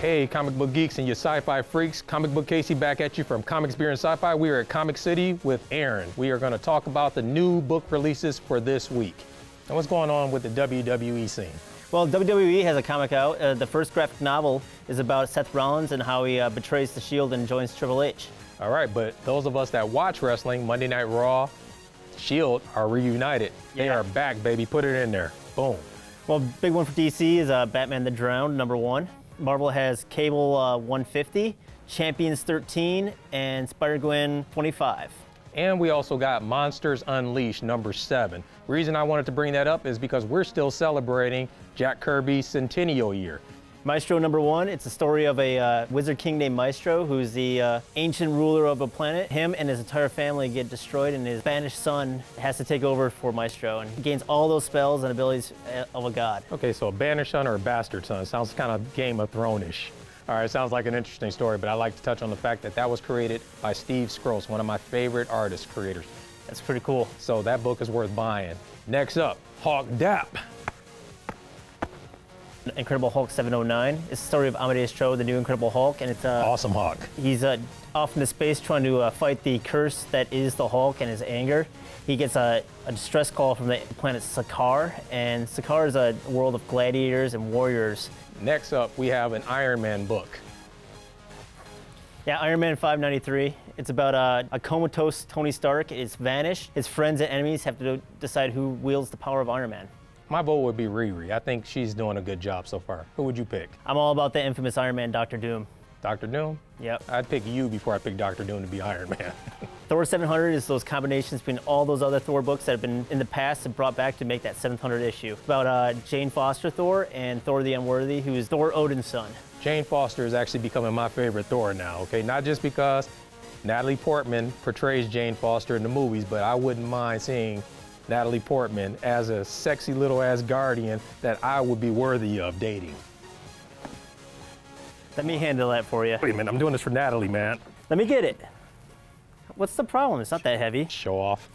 Hey, comic book geeks and your sci-fi freaks. Comic Book Casey back at you from Comics Beer and Sci-Fi. We are at Comic City with Aaron. We are going to talk about the new book releases for this week. And what's going on with the WWE scene? Well, WWE has a comic out. The first graphic novel is about Seth Rollins and how he betrays the Shield and joins Triple H. All right, but those of us that watch wrestling, Monday Night Raw, Shield are reunited. They are back, baby. Put it in there. Boom. Well, big one for DC is Batman the Drowned, #1. Marvel has Cable 150, Champions 13, and Spider-Gwen 25. And we also got Monsters Unleashed #7. Reason I wanted to bring that up is because we're still celebrating Jack Kirby's centennial year. Maestro #1, it's a story of a wizard king named Maestro, who's the ancient ruler of a planet. Him and his entire family get destroyed, and his banished son has to take over for Maestro, and he gains all those spells and abilities of a god. Okay, so a banished son or a bastard son. Sounds kind of Game of Thrones-ish. All right, sounds like an interesting story, but I like to touch on the fact that that was created by Steve Skroce, one of my favorite artist creators. That's pretty cool. So that book is worth buying. Next up, Hawk Dap. Incredible Hulk 709. It's the story of Amadeus Cho, the new Incredible Hulk, and it's Awesome Hawk. He's off into space trying to fight the curse that is the Hulk and his anger. He gets a distress call from the planet Sakaar, and Sakaar is a world of gladiators and warriors. Next up, we have an Iron Man book. Yeah, Iron Man 593. It's about a comatose Tony Stark is vanished. His friends and enemies have to decide who wields the power of Iron Man. My vote would be Riri. I think she's doing a good job so far. Who would you pick? I'm all about the infamous Iron Man, Dr. Doom. Dr. Doom? Yep. I'd pick you before I pick Dr. Doom to be Iron Man. Thor 700 is those combinations between all those other Thor books that have been in the past and brought back to make that 700 issue. It's about Jane Foster Thor and Thor the Unworthy, who is Thor Odin's son. Jane Foster is actually becoming my favorite Thor now, okay? Not just because Natalie Portman portrays Jane Foster in the movies, but I wouldn't mind seeing Natalie Portman as a sexy little Asgardian that I would be worthy of dating. Let me handle that for you. Wait a minute, I'm doing this for Natalie, man. Let me get it. What's the problem? It's not that heavy. Show off.